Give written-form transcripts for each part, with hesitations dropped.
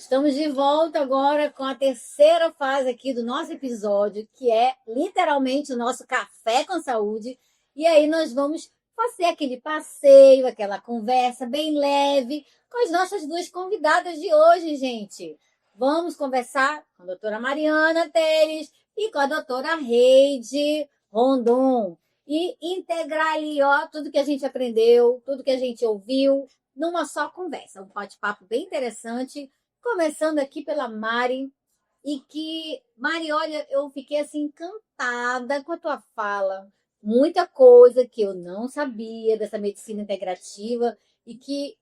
Estamos de volta agora com a terceira fase aqui do nosso episódio, que é literalmente o nosso café com saúde. E aí nós vamos fazer aquele passeio, aquela conversa bem leve com as nossas duas convidadas de hoje, gente. Vamos conversar com a doutora Mariana Teles e com a doutora Heide Rondon. E integrar ali, ó, tudo que a gente aprendeu, tudo que a gente ouviu, numa só conversa. Um bate-papo bem interessante. Começando aqui pela Mari, e que, Mari, olha, eu fiquei assim encantada com a tua fala. Muita coisa que eu não sabia dessa medicina integrativa e que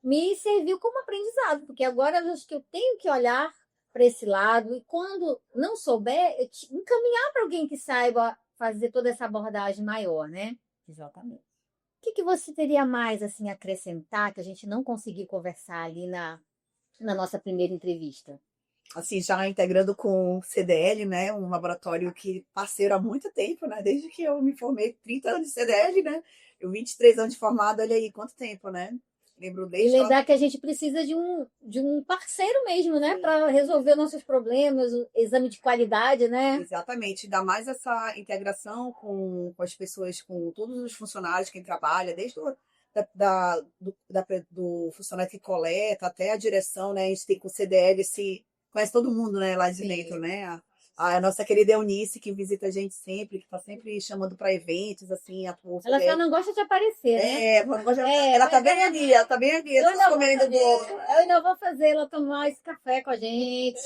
me serviu como aprendizado, porque agora eu acho que eu tenho que olhar para esse lado e quando não souber, encaminhar para alguém que saiba fazer toda essa abordagem maior, né? Exatamente. O que você teria mais assim a acrescentar que a gente não conseguiu conversar ali na nossa primeira entrevista? Assim, já integrando com o CDL, né, um laboratório que parceiro há muito tempo, né, desde que eu me formei, 30 anos de CDL, né, eu 23 anos de formada, olha aí, quanto tempo, né, lembro E desde lembrar que a gente precisa de um parceiro mesmo, né, para resolver nossos problemas, o exame de qualidade, né? Exatamente, ainda mais essa integração com as pessoas, com todos os funcionários, quem trabalha, desde do funcionário que coleta até a direção, né? A gente tem com o CDL, conhece todo mundo, né, lá de Sim. dentro, né? A nossa querida Eunice, que visita a gente sempre, que está sempre chamando para eventos, assim, a o Ela só CDL. não gosta de aparecer, né? Ela tá bem ali, ela tá bem ali, Eu tá ainda vou comendo bolo. eu ainda vou fazer ela tomar esse café com a gente,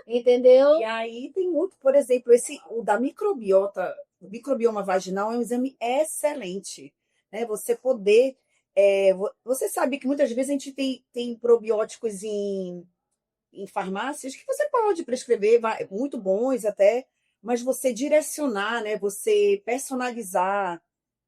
entendeu? E aí tem muito, por exemplo, o da microbiota, o microbioma vaginal é um exame excelente, né? Você poder, você sabe que muitas vezes a gente tem probióticos em farmácias que você pode prescrever, muito bons até, mas você direcionar, né? Você personalizar.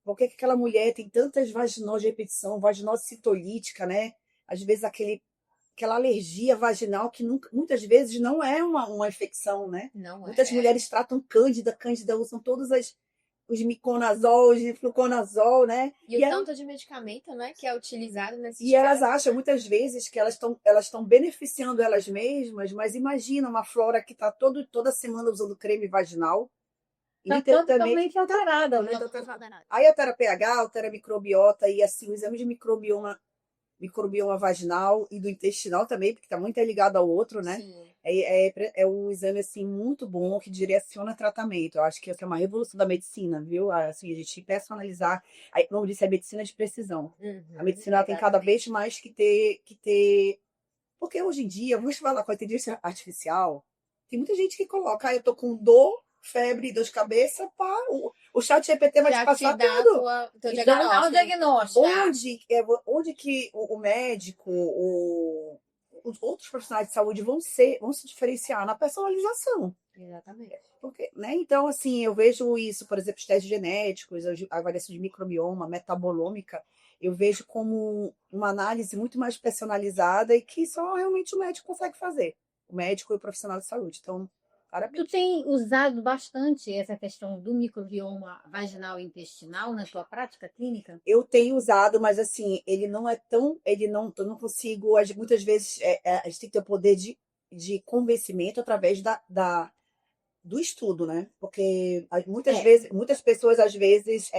Por que que aquela mulher tem tantas vaginose de repetição, vaginose citolítica, né? Às vezes aquela alergia vaginal que muitas vezes não é uma infecção, né? Não é. Muitas mulheres tratam cândida usam todos os miconazol, os fluconazol, né? E o tanto de medicamento, né, que é utilizado nesses E elas casos. acham muitas vezes que elas estão beneficiando elas mesmas, mas imagina uma flora que está toda semana usando creme vaginal. Está Também, totalmente alterada, né? aí a terapia pH, a terapia microbiota e assim, o exame de microbioma vaginal e do intestinal também, porque está muito ligado ao outro, né? Sim. É um exame assim muito bom que direciona tratamento. Eu acho que essa é uma revolução da medicina, viu? Assim, a gente personalizar, aí, como eu disse, a medicina de precisão. A medicina ela tem cada vez mais que ter, porque hoje em dia, vamos falar com a inteligência artificial, tem muita gente que coloca, eu tô com dor, febre, dor de cabeça, pá, o chat GPT vai te Já passar te dá tudo. teu Então, dá o diagnóstico. diagnóstico. Onde que o médico, os outros profissionais de saúde vão se diferenciar na personalização. Exatamente. Porque, né? Então, assim, eu vejo isso, por exemplo, os testes genéticos, a avaliação de microbioma, metabolômica, eu vejo como uma análise muito mais personalizada e que só realmente o médico consegue fazer. O médico e o profissional de saúde. Então, Tu parabéns. tem usado bastante essa questão do microbioma vaginal e intestinal na tua prática clínica? Eu tenho usado, mas assim, ele não é tão. Eu não consigo. Muitas vezes a gente tem que ter o poder de convencimento através do estudo, né? Porque muitas É. vezes, muitas pessoas, às vezes,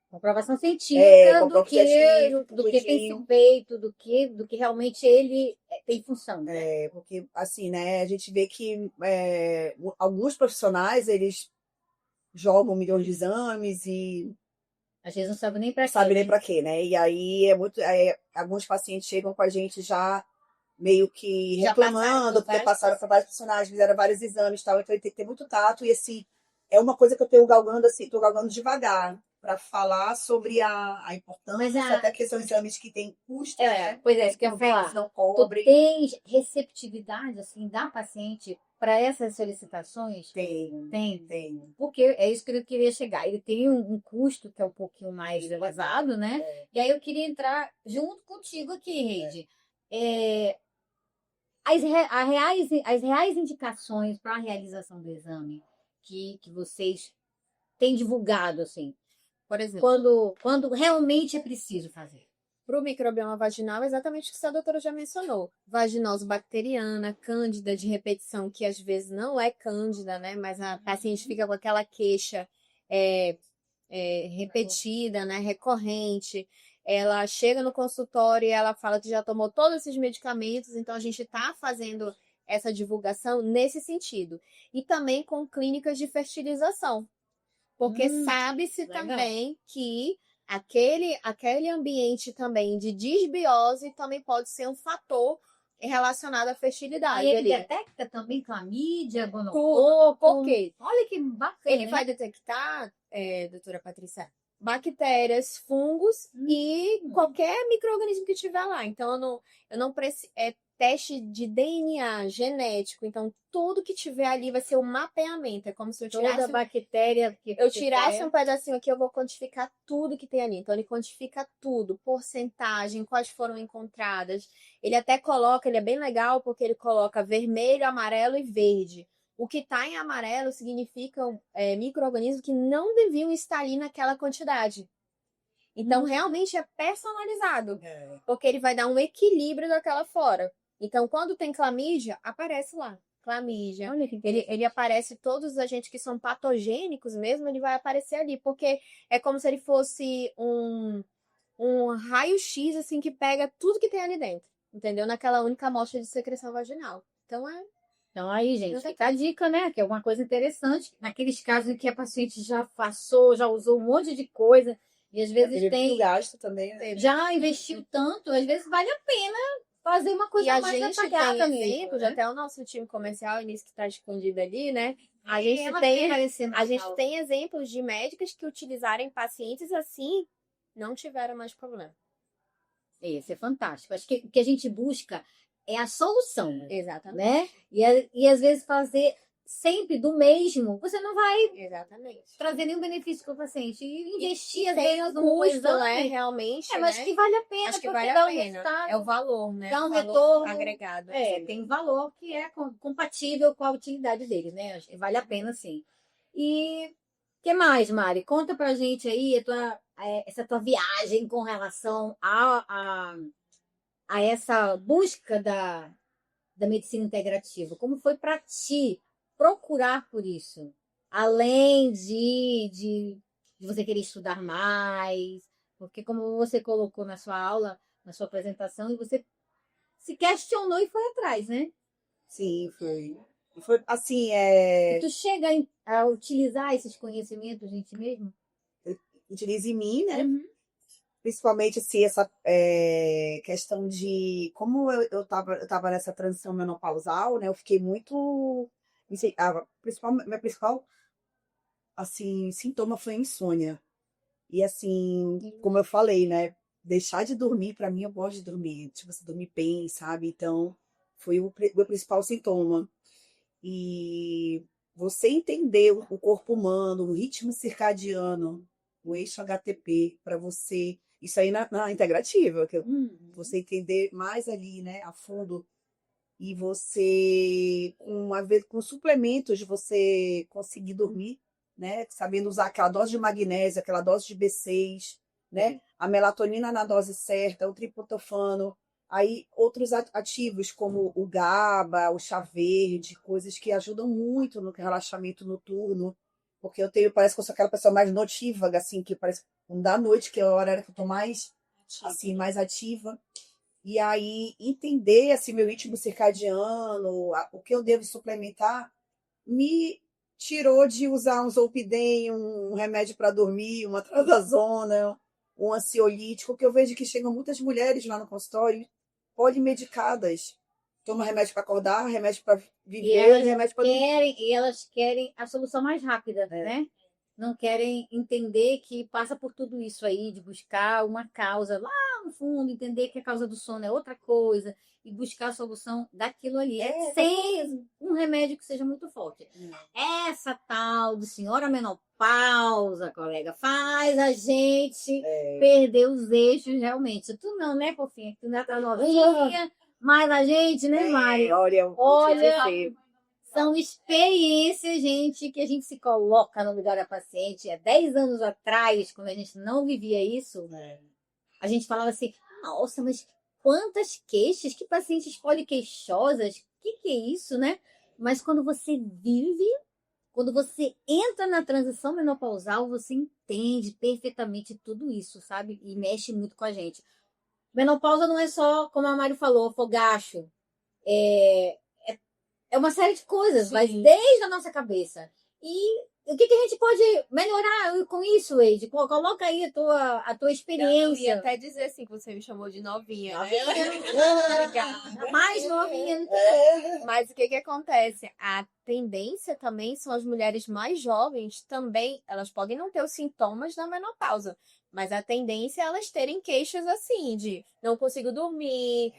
Comprovação científica do comprovam que, científico, do que tem sido bonitinho. feito, do que realmente ele tem função, né? Porque, assim, né, a gente vê que alguns profissionais, eles jogam milhões de exames e Às vezes não sabe nem não para quê, sabem nem né? para quê, né? E aí alguns pacientes chegam com a gente já meio que Já passaram reclamando, por porque várias passaram por vários personagens, fizeram vários exames e tal, então ele tem que ter muito tato, e assim, é uma coisa que eu tenho galgando assim, tô galgando devagar, para falar sobre a importância, até que são exames que têm custo, né? Pois é, isso que eu ia falar. Não Tu cobre. tens receptividade, assim, da paciente para essas solicitações? Tem. Porque é isso que eu queria chegar. Ele tem um custo que é um pouquinho mais elevado, né? E aí eu queria entrar junto contigo aqui, Reide. As reais indicações para a realização do exame que vocês têm divulgado, assim, Por exemplo, quando realmente é preciso fazer. para o microbioma vaginal é exatamente o que a doutora já mencionou. Vaginose bacteriana, cândida de repetição, que às vezes não é cândida, né? Mas a paciente fica com aquela queixa repetida, né? Recorrente. Ela chega no consultório e ela fala que já tomou todos esses medicamentos, então a gente está fazendo essa divulgação nesse sentido. E também com clínicas de fertilização. Porque sabe-se legal. também que aquele ambiente também de disbiose também pode ser um fator relacionado à fertilidade. Aí ele ali. detecta também clamídia, Tudo. gonococo. Por quê? Olha que bacana. Ele vai detectar, doutora Patrícia, bactérias, fungos e qualquer micro-organismo que tiver lá. Então, eu não preciso. É teste de DNA genético. Então, tudo que tiver ali vai ser o mapeamento. É como se eu Toda tirasse. bactéria que Eu tirasse um pedacinho aqui, eu vou quantificar tudo que tem ali. Então, ele quantifica tudo, porcentagem, quais foram encontradas. Ele até coloca, ele é bem legal, porque ele coloca vermelho, amarelo e verde. O que está em amarelo significa micro-organismos que não deviam estar ali naquela quantidade. Então, realmente é personalizado, porque ele vai dar um equilíbrio daquela flora. Então, quando tem clamídia, aparece lá. Clamídia. Olha que Ele aparece, todos os agentes que são patogênicos mesmo, ele vai aparecer ali, porque é como se ele fosse um raio-x, assim, que pega tudo que tem ali dentro, entendeu? Naquela única amostra de secreção vaginal. Então, Então, aí, gente, Não tem fica a dica, né? Que é uma coisa interessante. Naqueles casos em que a paciente já passou, já usou um monte de coisa, e às vezes Teve tem. muito gasto também, né? Já investiu tanto, às vezes vale a pena fazer uma coisa E a mais gente detalhada tem mesmo, exemplos, né? até o nosso time comercial, Início, que está escondido ali, né? A E gente ela tem, aparecendo a na gente aula. tem exemplos de médicas que utilizarem pacientes assim, não tiveram mais problema. Isso é fantástico. Acho que o que a gente busca é a solução, Exatamente. né? E às vezes fazer sempre do mesmo, você não vai Exatamente. trazer nenhum benefício para o paciente. E investir, às Tem vezes, um num custo, exame, né? Realmente, mas né? que vale a pena, Acho que porque vale dá a um pena. resultado, É o valor, né? dá um O valor retorno. agregado. Tem um valor que é compatível com a utilidade dele, né? Acho que vale a pena, sim. E o que mais, Mari? Conta pra gente aí essa tua viagem com relação a essa busca da medicina integrativa. Como foi para ti procurar por isso? Além de você querer estudar mais, porque como você colocou na sua aula, na sua apresentação, você se questionou e foi atrás, né? Sim, foi. Foi assim, E tu chega a utilizar esses conhecimentos em ti mesmo? utiliza em mim, né? Uhum. Principalmente assim, essa questão de como eu tava nessa transição menopausal, né? Eu fiquei muito. Minha principal assim, sintoma foi insônia. E assim, como eu falei, né? Deixar de dormir, para mim, eu gosto de dormir. Tipo, você dormir bem, sabe? Então, foi o meu principal sintoma. E você entender o corpo humano, o ritmo circadiano, o eixo HTP, para você. Isso aí na integrativa, você entender mais ali, né, a fundo. E você, com suplementos, você conseguir dormir, né? Sabendo usar aquela dose de magnésio, aquela dose de B6, né? A melatonina na dose certa, o triptofano. Aí outros ativos como o GABA, o chá verde, coisas que ajudam muito no relaxamento noturno. Porque parece que eu sou aquela pessoa mais notívaga, assim, que parece da noite, que é a hora que eu tô mais, assim, mais ativa. E aí, entender assim, meu ritmo circadiano, o que eu devo suplementar, me tirou de usar um Zolpidem, um remédio para dormir, uma trazodona, um ansiolítico, que eu vejo que chegam muitas mulheres lá no consultório polimedicadas. Toma remédio para acordar, remédio para viver, remédio para dormir. E elas querem a solução mais rápida, né? Não querem entender que passa por tudo isso aí, de buscar uma causa lá no fundo, entender que a causa do sono é outra coisa e buscar a solução daquilo ali, sem um remédio que seja muito forte. Essa tal de senhora menopausa, colega, faz a gente perder os eixos realmente. Tu não, né, fofinha? Tu ainda tá novinha, mas a gente, né, Mari? Olha, São experiências, gente, que a gente se coloca no lugar da paciente. Há 10 anos atrás, quando a gente não vivia isso, a gente falava assim, nossa, mas quantas queixas, que pacientes poliqueixosas, que é isso, né? Mas quando você vive, quando você entra na transição menopausal, você entende perfeitamente tudo isso, sabe? E mexe muito com a gente. Menopausa não é só, como a Mari falou, fogacho. É uma série de coisas, Sim. mas desde a nossa cabeça. E o que a gente pode melhorar com isso, Eide? Coloca aí a tua Eu ia experiência. até dizer assim, que você me chamou de novinha, né? A mais novinha. Mas o que acontece? A tendência também são as mulheres mais jovens também, elas podem não ter os sintomas da menopausa, mas a tendência é elas terem queixas assim, de não consigo dormir,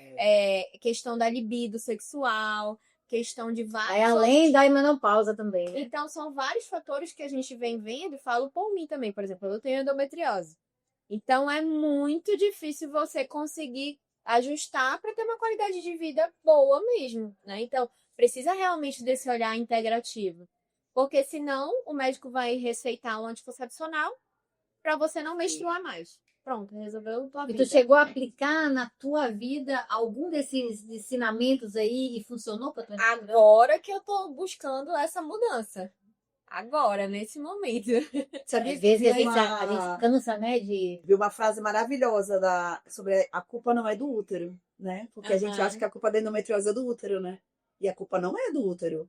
questão da libido sexual, questão de Aí, vários além da menopausa também. Né? Então, são vários fatores que a gente vem vendo e falo por mim também. Por exemplo, eu tenho endometriose. Então, é muito difícil você conseguir ajustar para ter uma qualidade de vida boa mesmo, né? Então, precisa realmente desse olhar integrativo. Porque senão, o médico vai receitar um anticoncepcional para você não menstruar mais. Pronto, resolveu tua E vida. tu chegou a aplicar na tua vida algum desses ensinamentos aí e funcionou para tu? Agora que eu tô buscando essa mudança. Agora, nesse momento. Às vezes a Uma- gente cansa, né, de... Vi uma frase maravilhosa sobre a culpa não é do útero, né? Porque a gente Aham. acha que a culpa da endometriose é do útero, né? E a culpa não é do útero.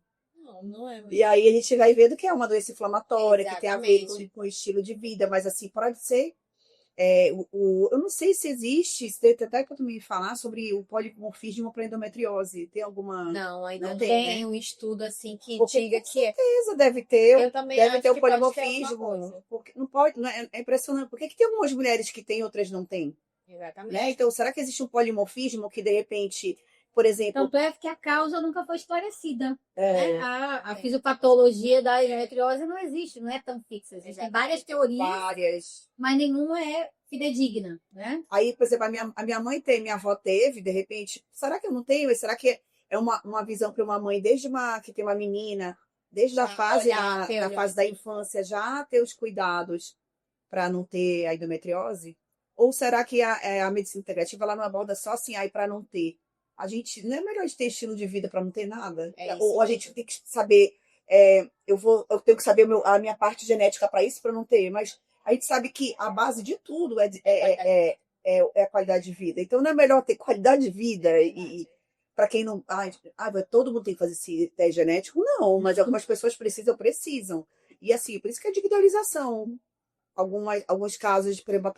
Não é E aí a gente vai vendo que é uma doença inflamatória, que tem a ver Exatamente. com o estilo de vida, mas assim, pode ser. Eu não sei se existe, se tem até para tu me falar sobre o polimorfismo para endometriose. Tem alguma. Não, ainda Não não tem, tem né? um estudo assim que Porque diga com que é. certeza deve ter, Eu também deve acho ter o que pode ter alguma polimorfismo. coisa. Porque não pode, é impressionante. Por que que tem algumas mulheres que têm e outras não têm? Né? Exatamente. Então, será que existe um polimorfismo que, de repente, por exemplo, Tanto é que a causa nunca foi esclarecida. é, Né? A fisiopatologia da endometriose não existe, não é tão fixa. Existem várias teorias, várias. mas nenhuma é fidedigna, né? Aí, por exemplo, a minha mãe tem, minha avó teve, de repente, será que eu não tenho? Será que é uma visão para uma mãe, que tem uma menina, desde a fase, na fase da infância, já ter os cuidados para não ter a endometriose? Ou será que a medicina integrativa ela não aborda só assim, aí para não ter? A gente não é melhor de ter estilo de vida para não ter nada? É isso Ou a mesmo. gente tem que saber, eu tenho que saber a minha parte genética para isso, para não ter, mas a gente sabe que a base de tudo é a qualidade de vida. Então não é melhor ter qualidade de vida e para quem não. Todo mundo tem que fazer esse teste genético? Não, mas algumas pessoas precisam. E assim, por isso que é individualização. Alguns casos, por exemplo,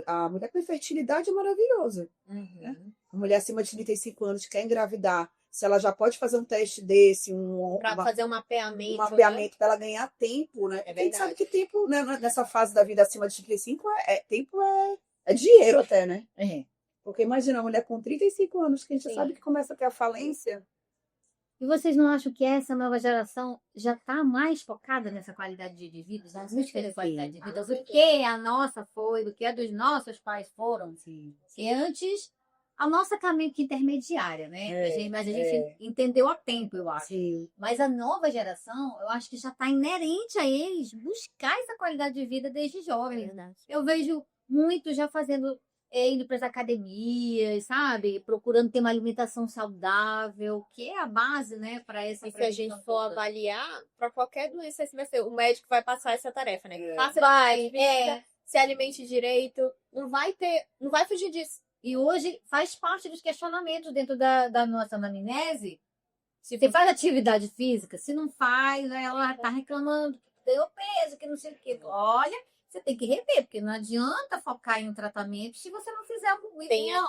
a mulher com infertilidade é maravilhosa. Uhum. A mulher acima de 35 anos quer engravidar. Se ela já pode fazer um teste desse, Para fazer um mapeamento. um mapeamento para ela ganhar tempo, né? É Porque a gente sabe verdade. que tempo, né, nessa fase da vida acima de 35, tempo é dinheiro até, né? É. Porque imagina, uma mulher com 35 anos, que a gente Sim. sabe que começa a ter a falência. E vocês não acham que essa nova geração já está mais focada nessa qualidade de vida, na busca de qualidade de vida, do que a nossa foi, do que a dos nossos pais foram? Sim. E antes, a nossa caminho que intermediária, né? Mas a gente é. entendeu a tempo, eu acho. Sim. Mas a nova geração, eu acho que já está inerente a eles buscar essa qualidade de vida desde jovens. Verdade. Eu vejo muitos já indo para as academias, sabe? Procurando ter uma alimentação saudável, que é a base, né, para essa E se a gente prevenção for toda. avaliar, para qualquer doença, esse vai ser, o médico vai passar essa tarefa, né? Faça Vai, atividade física, se alimente direito, não vai fugir disso. E hoje faz parte dos questionamentos dentro da nossa anamnese. Se Você faz atividade física? Se não faz, aí ela está reclamando que deu peso, que não sei o quê. Olha, você tem que rever, porque não adianta focar em um tratamento se você não fizer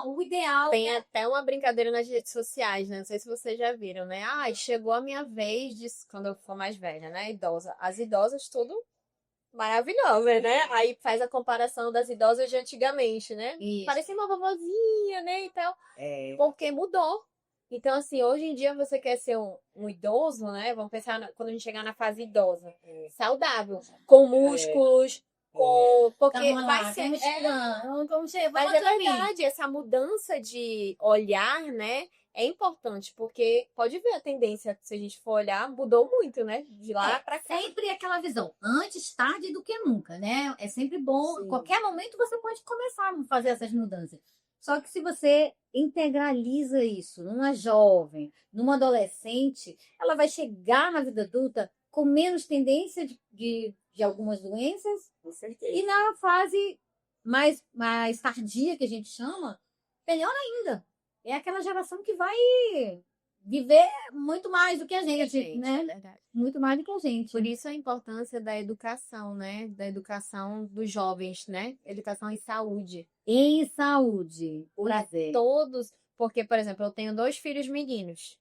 o ideal. Tem até uma brincadeira nas redes sociais, né? Não sei se vocês já viram, né? Chegou a minha vez quando eu for mais velha, né? Idosa. As idosas tudo maravilhosas, né? Aí faz a comparação das idosas de antigamente, né? Isso. Parecia uma vovozinha, né? Então, É. porque mudou. Então, assim, hoje em dia você quer ser um idoso, né? Vamos pensar quando a gente chegar na fase idosa. Saudável, com músculos, porque Então, vai ser... Mas é verdade, essa mudança de olhar, né? É importante, porque pode ver a tendência, se a gente for olhar, mudou muito, né? De lá pra cá. Sempre aquela visão, antes tarde do que nunca, né? É sempre bom, Sim. em qualquer momento você pode começar a fazer essas mudanças. Só que se você integraliza isso numa jovem, numa adolescente, ela vai chegar na vida adulta com menos tendência de algumas doenças Com e certeza. na fase mais tardia, que a gente chama, melhor ainda. É aquela geração que vai viver muito mais do que a gente, né? É verdade. Muito mais do que a gente. Por isso a importância da educação, né? Da educação dos jovens, né? Educação em saúde. Em saúde, Para pois é. todos. Porque, por exemplo, eu tenho 2 filhos meninos.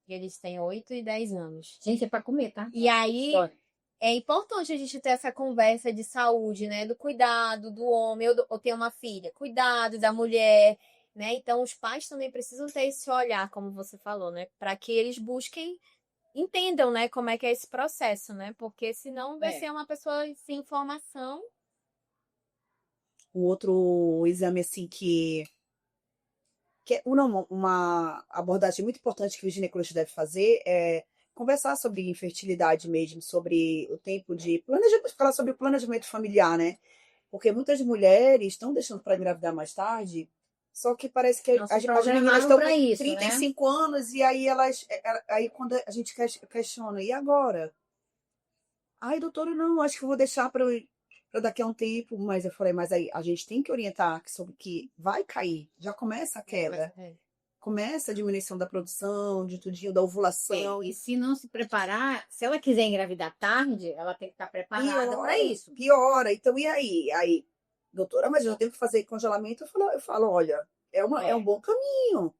E eles têm 8 e 10 anos. Gente, é para comer, tá? E aí Olha, é importante a gente ter essa conversa de saúde, né? Do cuidado do homem. Eu tenho uma filha, cuidado da mulher, né? Então os pais também precisam ter esse olhar, como você falou, né? Para que eles busquem, entendam, né? Como é que é esse processo, né? Porque senão vai É. ser uma pessoa sem informação. O outro exame, assim, que é uma abordagem muito importante que o ginecologista deve fazer é conversar sobre infertilidade mesmo, sobre o tempo de planejamento, falar sobre o planejamento familiar, né? Porque muitas mulheres estão deixando para engravidar mais tarde, só que parece que Não se as meninas programaram estão para com isso, né? 35 anos e aí aí quando a gente questiona, e agora? Ai, doutora, não, acho que eu vou deixar para daqui a um tempo, mas eu falei, mas aí a gente tem que orientar sobre que vai cair, já começa a queda. É. Começa a diminuição da produção, de tudinho, da ovulação. E se não se preparar, se ela quiser engravidar tarde, ela tem que estar preparada para Piora, isso. piora. Então, e aí? Aí, doutora, mas eu tenho que fazer congelamento? Eu falo, olha, é um bom caminho.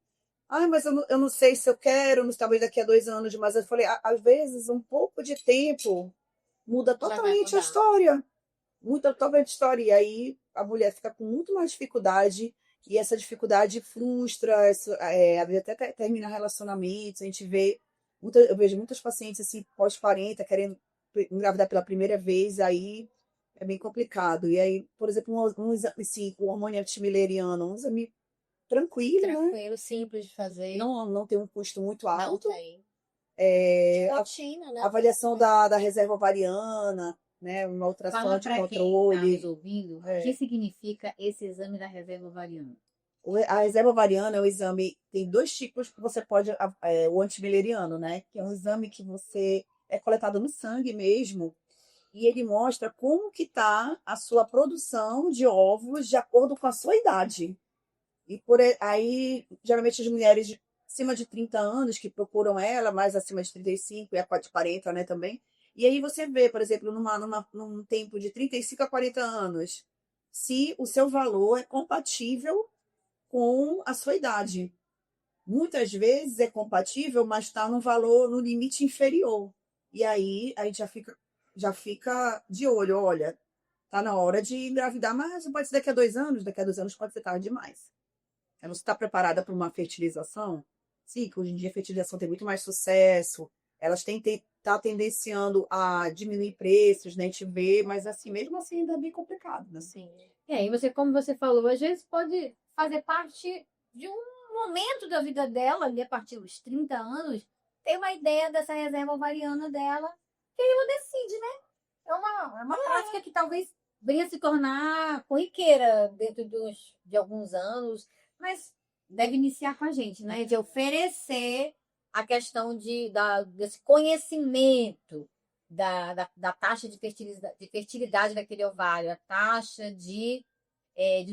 Ai, mas eu não sei se eu quero, não talvez daqui a 2 anos, mas eu falei, às vezes um pouco de tempo muda Já vai totalmente a mudar. história. Muda totalmente a história. E aí a mulher fica com muito mais dificuldade, e essa dificuldade frustra, às vezes até termina relacionamentos. A gente vê, eu vejo muitas pacientes assim, pós-40, querendo engravidar pela primeira vez, aí é bem complicado. E aí, por exemplo, um exame, assim, o hormônio antimileriano, um exame tranquilo, né? Tranquilo, simples de fazer. Não tem um custo muito Não alto. tem. É, Rotina, né? avaliação da reserva ovariana, né? Uma ultrassom Fala de para quem está nos controle. ouvindo o que É. significa esse exame da reserva ovariana. A reserva ovariana é um exame, tem 2 tipos que você pode, o antimileriano, né? Que é um exame que você é coletado no sangue mesmo, e ele mostra como que tá a sua produção de óvulos de acordo com a sua idade. E aí, geralmente as mulheres acima de 30 anos que procuram ela, mais acima de 35 e a de 40, né, também. E aí você vê, por exemplo, num tempo de 35 a 40 anos, se o seu valor é compatível com a sua idade. Muitas vezes é compatível, mas está no valor, no limite inferior. E aí a gente já fica de olho, olha, tá na hora de engravidar, mas pode ser daqui a 2 anos pode ser tarde demais. Ela não está preparada para uma fertilização? Sim, que hoje em dia a fertilização tem muito mais sucesso, elas têm tá tendenciando a diminuir preços, né? A gente vê, mas assim, mesmo assim ainda é bem complicado, né? Sim. E aí você, como você falou, às vezes pode fazer parte de um momento da vida dela, ali a partir dos 30 anos, ter uma ideia dessa reserva ovariana dela, que aí ela decide, né? É uma prática que talvez venha a se tornar corriqueira dentro de alguns anos, mas deve iniciar com a gente, né? De oferecer a questão desse conhecimento da taxa de fertilidade daquele ovário, a taxa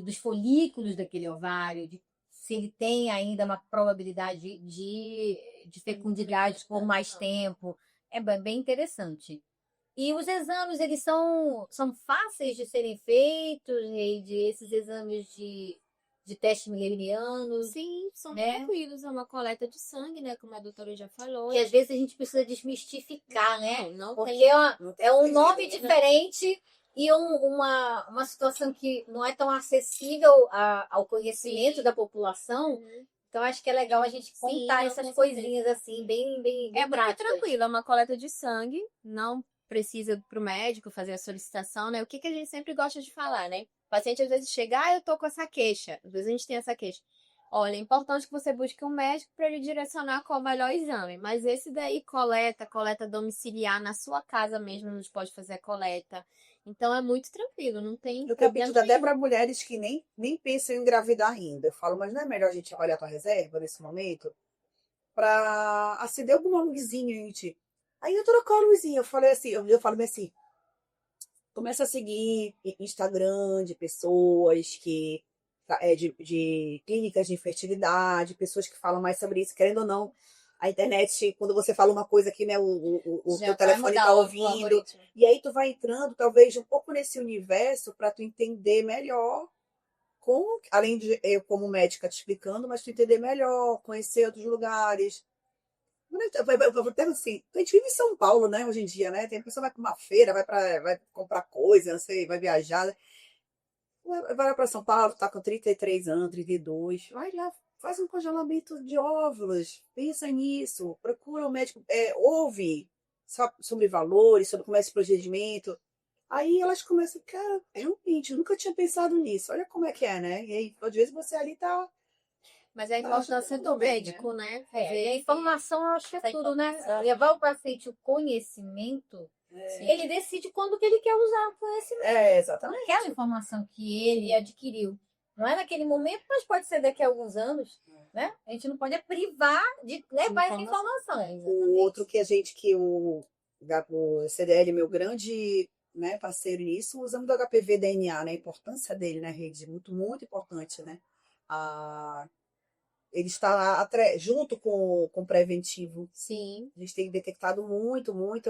dos folículos daquele ovário, de se ele tem ainda uma probabilidade de fecundidade por mais tempo. É bem interessante. E os exames, eles são fáceis de serem feitos, esses exames de testes milenianos, Sim, são né? tranquilos. É uma coleta de sangue, né? Como a doutora já falou. Que às vezes a gente precisa desmistificar, né? Não Porque tem. é um nome diferente e uma situação que não é tão acessível ao conhecimento da população. Então, acho que é legal a gente contar não, essas com coisinhas assim, bem É muito práticas. tranquilo, é uma coleta de sangue, não precisa para o médico fazer a solicitação, né? O que a gente sempre gosta de falar, né? O paciente às vezes chega, eu tô com essa queixa. Às vezes a gente tem essa queixa. Olha, é importante que você busque um médico para ele direcionar qual é o melhor exame. Mas esse daí coleta domiciliar na sua casa mesmo, a gente pode fazer a coleta. Então é muito tranquilo, não tem Eu tenho problema pedido até nenhum. para mulheres que nem pensam em engravidar ainda. Eu falo, mas não é melhor a gente avaliar a tua reserva nesse momento? Para acender alguma luzinha, gente. Aí eu trocou a luzinha. Eu falei assim, eu falo assim, começa a seguir Instagram de pessoas de clínicas de fertilidade, pessoas que falam mais sobre isso, querendo ou não. A internet, quando você fala uma coisa aqui, né, o Já teu vai telefone mudar tá o ouvindo, algoritmo. e aí tu vai entrando, talvez, um pouco nesse universo para tu entender melhor, além de eu como médica te explicando, mas tu entender melhor, conhecer outros lugares. Até assim, a gente vive em São Paulo, né, hoje em dia, né? Tem pessoa que vai para uma feira, vai comprar coisa, não sei, vai viajar, né? Vai para São Paulo, tá com 33 anos, 32, vai lá, faz um congelamento de óvulos, pensa nisso, procura um médico, ouve sobre valores, sobre como é esse procedimento. Aí elas começam, cara, realmente, eu nunca tinha pensado nisso, olha como é que é, né? E aí, às vezes você ali Mas é a tá importância do bem, né? médico, né? E a Ver informação, eu acho que é tudo, né? Levar o paciente o conhecimento, ele decide quando que ele quer usar o conhecimento. Exatamente. Aquela informação que ele adquiriu. Não é naquele momento, mas pode ser daqui a alguns anos, né? A gente não pode privar de levar essa informação. O outro o CDL, meu grande, né, parceiro nisso, usamos do HPV DNA, né? A importância dele na rede, muito, muito importante, né? A, ele está junto com o preventivo. Sim. A gente tem detectado muito, muito.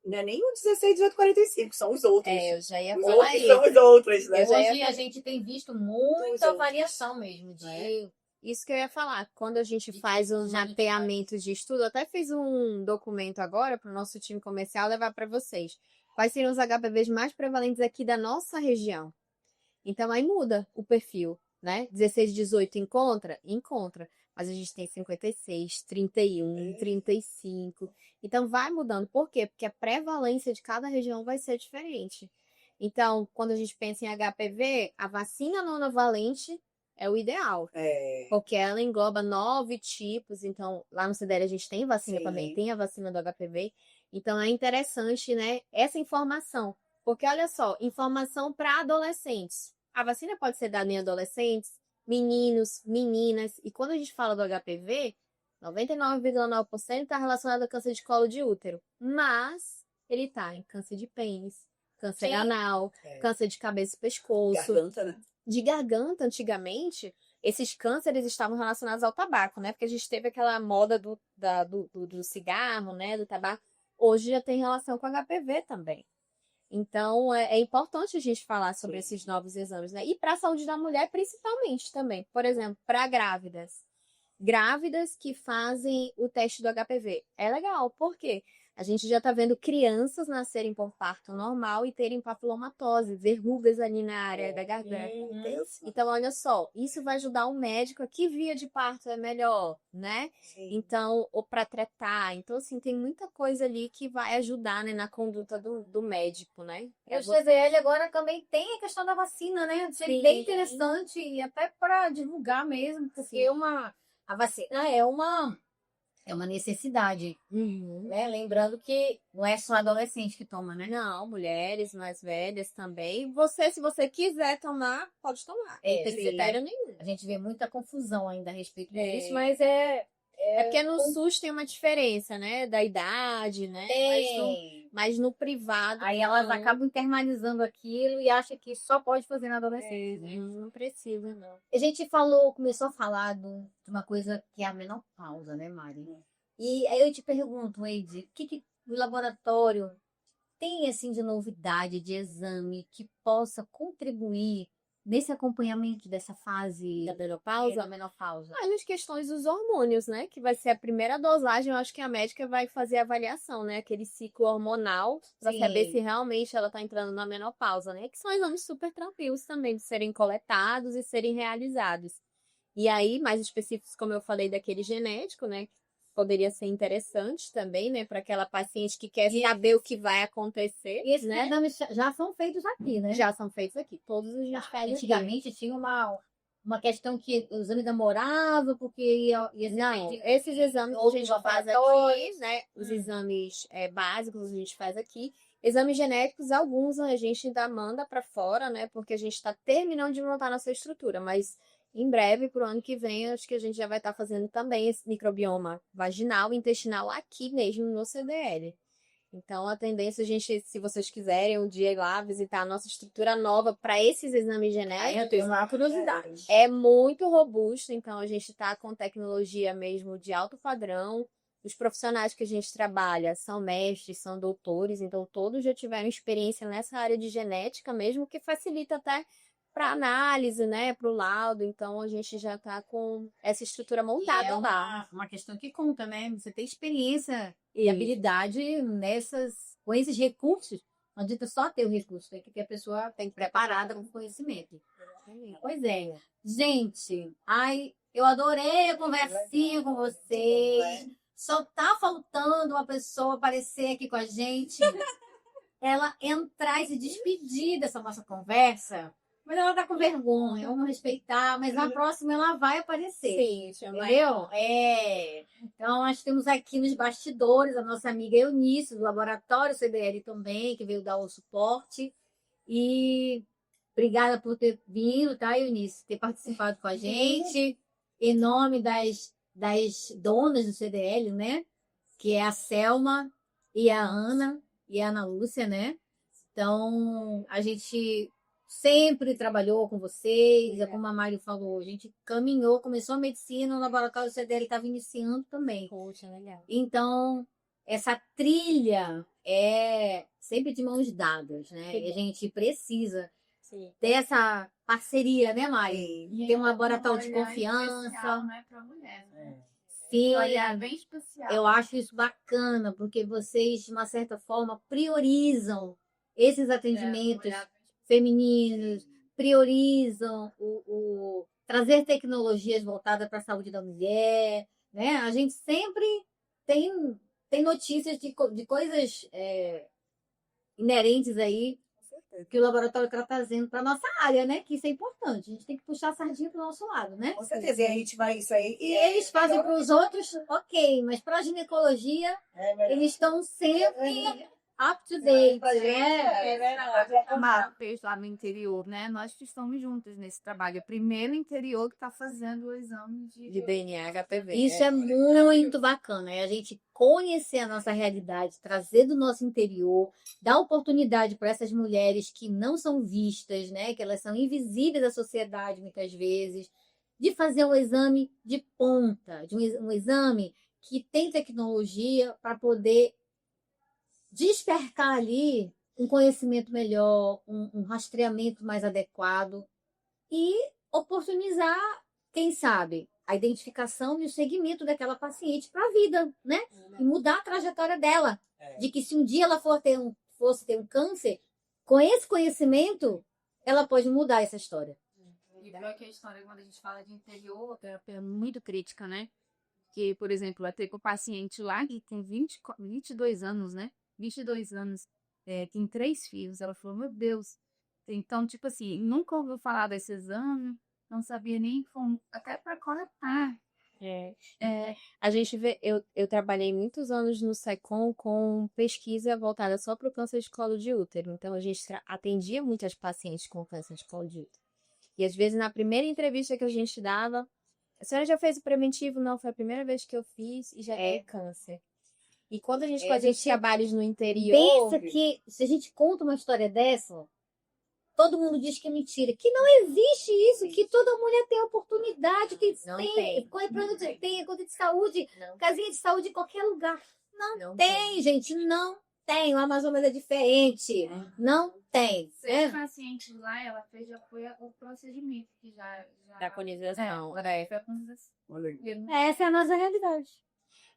Não é nem o 16, 18, 45, são os outros. Eu já ia Os falar outros isso. são os outros, né? Hoje a gente tem visto muita variação mesmo de Isso que eu ia falar. Quando a gente faz um mapeamento de estudo, eu até fiz um documento agora para o nosso time comercial levar para vocês. Quais seriam os HPVs mais prevalentes aqui da nossa região? Então aí muda o perfil, né? 16, 18 encontra? Encontra. Mas a gente tem 56, 31, 35. Então vai mudando. Por quê? Porque a prevalência de cada região vai ser diferente. Então, quando a gente pensa em HPV, a vacina nonavalente é o ideal. Porque ela engloba 9 tipos. Então, lá no CDL a gente tem vacina também, tem a vacina do HPV. Então, é interessante, né, essa informação. Porque, olha só, informação para adolescentes. A vacina pode ser dada em adolescentes, meninos, meninas. E quando a gente fala do HPV, 99,9% está relacionado a câncer de colo de útero. Mas ele está em câncer de pênis, câncer anal, câncer de cabeça e pescoço. Garganta, né? De garganta, antigamente, esses cânceres estavam relacionados ao tabaco, né? Porque a gente teve aquela moda do cigarro, né? Do tabaco. Hoje já tem relação com HPV também. Então, é importante a gente falar sobre esses novos exames, né? E para a saúde da mulher, principalmente também. Por exemplo, para grávidas. Grávidas que fazem o teste do HPV. É legal, por quê? A gente já está vendo crianças nascerem por parto normal e terem papilomatose, verrugas ali na área da garganta. Então, olha só, isso vai ajudar o médico a que via de parto é melhor, né? Então, ou para tratar. Então, assim, tem muita coisa ali que vai ajudar, né, na conduta do médico, né? o CDL agora também tem a questão da vacina, né? Seria bem interessante e até para divulgar mesmo, porque a vacina é uma necessidade, né? Lembrando que não é só adolescente que toma, né? Não, mulheres mais velhas também. Você, se você quiser tomar, pode tomar. Não tem critério nenhum. A gente vê muita confusão ainda a respeito disso, mas é porque no SUS tem uma diferença, né? Da idade, né? Mas no privado. Aí elas acabam internalizando aquilo e acham que só pode fazer na adolescência. Não precisa, não. A gente começou a falar de uma coisa que é a menopausa, né, Mari? E aí eu te pergunto, Eide, o que o laboratório tem assim de novidade, de exame que possa contribuir nesse acompanhamento dessa fase Da menopausa? da menopausa? As questões dos hormônios, né? Que vai ser a primeira dosagem, eu acho que a médica vai fazer a avaliação, né? Aquele ciclo hormonal, para saber se realmente ela tá entrando na menopausa, né? Que são exames super tranquilos também de serem coletados e serem realizados. E aí, mais específicos, como eu falei, daquele genético, né? Poderia ser interessante também, né? Para aquela paciente que quer saber o que vai acontecer. E esses exames já são feitos aqui, né? Já são feitos aqui. Todos os dias fazem. Antigamente tinha uma questão que o exame demorava, porque não, esses exames que a gente faz aqui, né? Os exames básicos a gente faz aqui. Exames genéticos, alguns a gente ainda manda para fora, né? Porque a gente está terminando de montar nossa estrutura, mas em breve, pro ano que vem, acho que a gente já vai estar fazendo também esse microbioma vaginal e intestinal aqui mesmo no CDL. Então, a tendência, a gente, se vocês quiserem um dia ir lá visitar a nossa estrutura nova para esses exames Aí eu genéticos, tenho uma curiosidade. é muito robusto. Então, a gente está com tecnologia mesmo de alto padrão. Os profissionais que a gente trabalha são mestres, são doutores, então todos já tiveram experiência nessa área de genética mesmo, que facilita até para análise, né, para o laudo. Então, a gente já está com essa estrutura montada É lá. uma questão que conta, né? Você ter experiência e Isso. habilidade com esses recursos. Não adianta só ter o recurso, tem que ter a pessoa preparada com conhecimento. Pois é. Gente, ai, eu adorei a conversinha com vocês. Só tá faltando uma pessoa aparecer aqui com a gente, ela entrar e se despedir dessa nossa conversa. Mas ela tá com vergonha, vamos respeitar, mas na próxima ela vai aparecer. Sim, chama Entendeu? Então, nós temos aqui nos bastidores a nossa amiga Eunice, do Laboratório CDL também, que veio dar o suporte. E obrigada por ter vindo, tá, Eunice? Ter participado com a gente. Em nome das donas do CDL, né? Que é a Selma e a Ana e a Ana Lúcia, né? Então, a gente sempre trabalhou com vocês, como a Mário falou, a gente caminhou, começou a medicina, o laboratório CDL estava iniciando também. Poxa, legal. Então, essa trilha é sempre de mãos dadas, né? Que E a gente precisa Sim. ter essa parceria, né, Mari? Sim. Ter um laboratório de olhar confiança. especial, né, para mulher, né? Sim, Um olhar bem especial. eu acho isso bacana, porque vocês, de uma certa forma, priorizam esses atendimentos Um olhar femininos, priorizam trazer tecnologias voltadas para a saúde da mulher, né? A gente sempre tem notícias de coisas inerentes aí que o laboratório está trazendo para nossa área, né? Que isso é importante. A gente tem que puxar a sardinha para o nosso lado, né? Com certeza, e a gente vai isso aí. E eles fazem para os outros, ok, mas para a ginecologia, eles estão sempre up to date, né? Fez lá no interior, né? Nós que estamos juntas nesse trabalho. É primeiro o interior que está fazendo o exame De DNA, HPV. Isso é muito bacana, é a gente conhecer a nossa realidade, trazer do nosso interior, dar oportunidade para essas mulheres que não são vistas, né? Que elas são invisíveis à sociedade muitas vezes, de fazer um exame de ponta, um exame que tem tecnologia para poder despertar ali um conhecimento melhor, um rastreamento mais adequado e oportunizar, quem sabe, a identificação e o segmento daquela paciente para a vida, né? E mudar a trajetória dela. De que se um dia ela fosse ter um câncer, com esse conhecimento, ela pode mudar essa história. E pior que a história, quando a gente fala de interior, a terapia é muito crítica, né? Que, por exemplo, eu tenho com um paciente lá que tem 22 anos, né? 22 anos, tem 3 filhos. Ela falou, meu Deus. Então, tipo assim, nunca ouviu falar desse exame, não sabia nem como, até para coletar. A gente vê, eu trabalhei muitos anos no SECOM com pesquisa voltada só para o câncer de colo de útero. Então, a gente atendia muitas pacientes com câncer de colo de útero. E às vezes, na primeira entrevista que a gente dava, a senhora já fez o preventivo? Não, foi a primeira vez que eu fiz e já tem câncer. E quando a gente fazia os trabalhos no interior... Pensa que, se a gente conta uma história dessa, todo mundo diz que é mentira, que não existe isso, que toda mulher tem oportunidade, que Não tem tem. conta de saúde, casinha de saúde em qualquer lugar. Não tem, gente, não tem. O Amazonas é diferente. Não tem. Seis pacientes lá, ela fez, já foi o procedimento que já... Da conização. Foi a conização. Essa é a nossa realidade.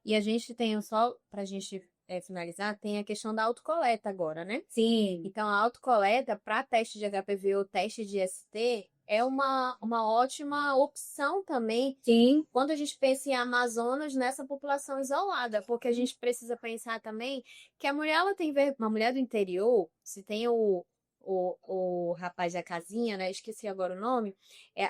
E a gente tem, só pra gente finalizar, tem a questão da autocoleta agora, né? Sim. Então, a autocoleta para teste de HPV ou teste de ST é uma ótima opção também. Sim. Quando a gente pensa em Amazonas, nessa população isolada, porque a gente precisa pensar também que a mulher, ela tem uma mulher do interior, se tem o rapaz da casinha, né? Esqueci agora o nome.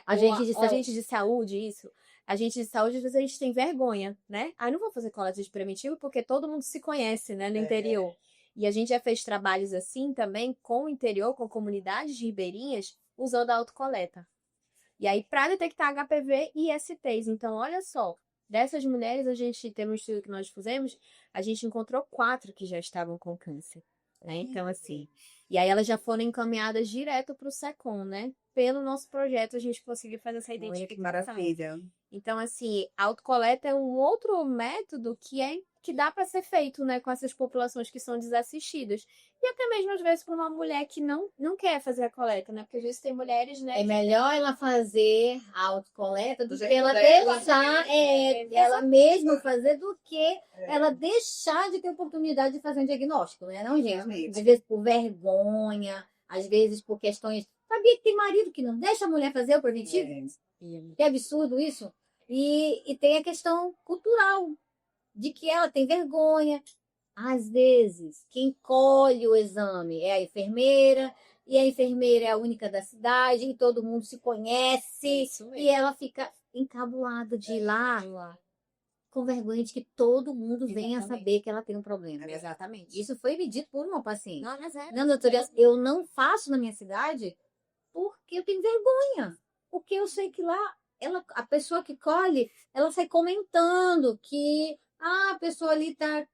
Agente de saúde, isso. Agente de saúde, às vezes a gente tem vergonha, né? Não vou fazer coleta de preventivo porque todo mundo se conhece, né, no interior. E a gente já fez trabalhos assim também com o interior, com comunidades ribeirinhas, usando a autocoleta. E aí, para detectar HPV e ISTs. Então, olha só, dessas mulheres, a gente tem um estudo que nós fizemos, a gente encontrou 4 que já estavam com câncer, né? Então, assim, e aí elas já foram encaminhadas direto para o SECOM, né? Pelo nosso projeto, a gente conseguiu fazer essa Olha que identificação. maravilha. Então, assim, a autocoleta é um outro método que dá para ser feito, né, com essas populações que são desassistidas. E até mesmo, às vezes, para uma mulher que não quer fazer a coleta, né? Porque às vezes tem mulheres, né? É melhor ela fazer a autocoleta do Do que jeito ela dela. deixar, ela mesma fazer, do que ela deixar de ter oportunidade de fazer um diagnóstico, né? Não, gente? Exatamente. Às vezes por vergonha, às vezes por questões. Sabia que tem marido que não deixa a mulher fazer o preventivo? Que absurdo isso. E tem a questão cultural, de que ela tem vergonha. Às vezes, quem colhe o exame é a enfermeira, e a enfermeira é a única da cidade, e todo mundo se conhece, Isso mesmo. e ela fica encabulada de ir lá, com vergonha de que todo mundo venha Exatamente. saber que ela tem um problema. Exatamente. Isso foi me dito por uma paciente. Não, mas é. Não, doutora, eu não faço na minha cidade porque eu tenho vergonha. Porque eu sei que lá, a pessoa que colhe, ela sai comentando que a pessoa ali tá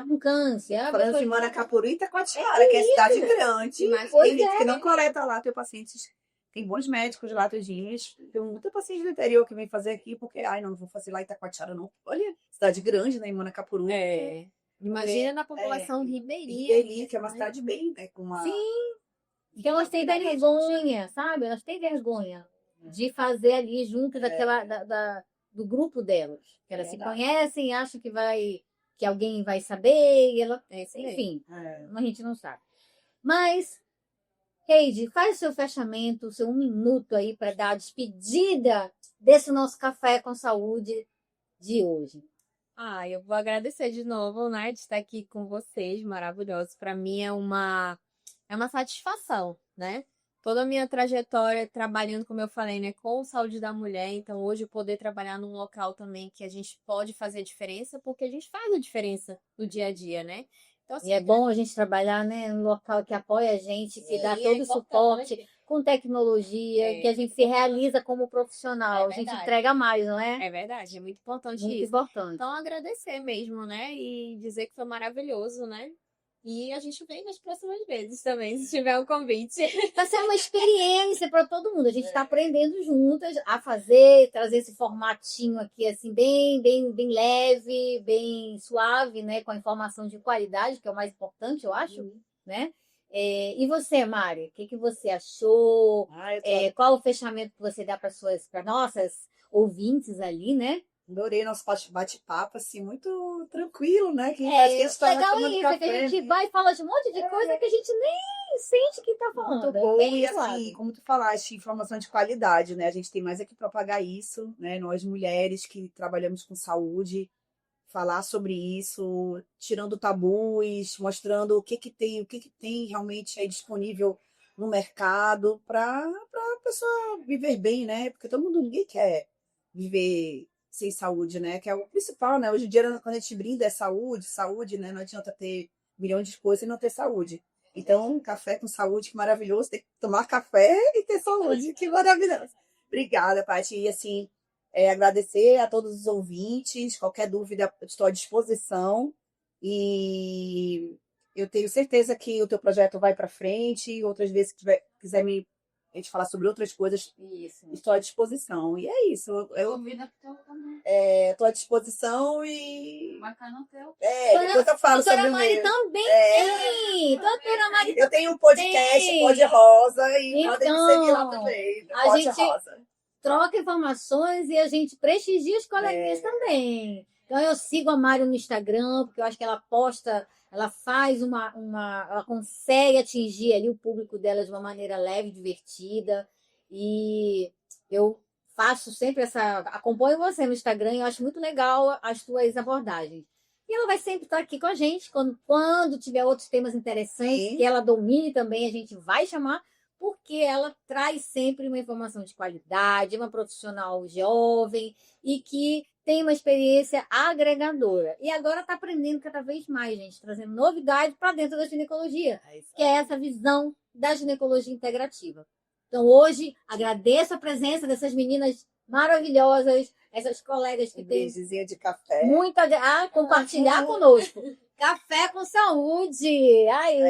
com câncer. A Falando pessoa... de Manacapuru e Itacoatiara, que é cidade grande. Mas Tem gente que não coleta lá, tem pacientes. Tem bons médicos lá, tudinhos. Tem muita paciente do interior que vem fazer aqui, porque, ai, não vou fazer lá em Itacoatiara, não. Olha, cidade grande, né, em Manacapuru. É. Imagina na população ribeirinha. Ribeirinha, que é uma cidade bem, né, com uma... Sim, que elas têm vergonha, sabe? Elas têm vergonha de fazer ali junto do grupo delas. Que elas se Verdade. conhecem e acham que alguém vai saber, e ela, É isso mesmo. enfim, É. a gente não sabe. Mas, Heidi, faz o seu fechamento, o seu 1 minuto aí para dar a despedida desse nosso café com saúde de hoje. Eu vou agradecer de novo, né, de estar aqui com vocês, maravilhoso. Para mim é uma satisfação, né? Toda a minha trajetória trabalhando, como eu falei, né, com saúde da mulher. Então, hoje, poder trabalhar num local também que a gente pode fazer diferença, porque a gente faz a diferença no dia a dia, né? Então, E é bom a gente trabalhar, né, num local que apoia a gente, que dá todo o suporte, com tecnologia, que a gente se realiza como profissional. A gente entrega mais, não é? É verdade, é muito importante Muito isso. importante. Então, agradecer mesmo, né? E dizer que foi maravilhoso, né? E a gente vem nas próximas vezes também, se tiver um convite. Vai ser uma experiência para todo mundo. A gente está aprendendo juntas a fazer, trazer esse formatinho aqui, assim, bem leve, bem suave, né? Com a informação de qualidade, que é o mais importante, eu acho, né? E você, Mari, o que você achou? Qual o fechamento que você dá para nossas ouvintes ali, né? Adorei nosso bate-papo, assim, muito tranquilo, né? Que a gente tá legal tomando isso, café, que a gente né? vai e fala de um monte de coisa que a gente nem sente que tá falando. Muito bom. Bem E assim, suave. como tu falaste, informação de qualidade, né? A gente tem mais aqui para propagar isso, né? Nós mulheres que trabalhamos com saúde, falar sobre isso, tirando tabus, mostrando o que que tem realmente aí disponível no mercado para a pessoa viver bem, né? Porque todo mundo, ninguém quer viver sem saúde, né? Que é o principal, né? Hoje em dia, quando a gente brinda é saúde, né? Não adianta ter milhões de coisas e não ter saúde. Então, café com saúde, que maravilhoso. Tem que tomar café e ter saúde, que maravilhoso. Obrigada, Paty. E assim, agradecer a todos os ouvintes. Qualquer dúvida, estou à disposição. E eu tenho certeza que o teu projeto vai para frente. Outras vezes, se quiser a gente falar sobre outras coisas, Isso. estou à disposição. E é isso. Eu Convida pro teu também. estou à disposição e. Marcar no teu. Depois eu falo sobre Doutora o Mari meu. também tem! Doutora Mari Eu tenho um podcast, tem! Pode Rosa, e podem me Então, seguir lá também. a Pode gente- Rosa. troca informações e a gente prestigia os coleguinhas também. Então eu sigo a Mari no Instagram, porque eu acho que ela posta, ela faz ela consegue atingir ali o público dela de uma maneira leve, divertida. E eu faço sempre acompanho você no Instagram e eu acho muito legal as tuas abordagens. E ela vai sempre estar aqui com a gente, quando tiver outros temas interessantes, Sim. que ela domine também, a gente vai chamar, porque ela traz sempre uma informação de qualidade, uma profissional jovem e que tem uma experiência agregadora. E agora está aprendendo cada vez mais, gente, trazendo novidades para dentro da ginecologia, que é essa visão da ginecologia integrativa. Então, hoje, agradeço a presença dessas meninas maravilhosas, essas colegas que têm brindezinho de café. muito a compartilhar conosco. Café com saúde! Aí!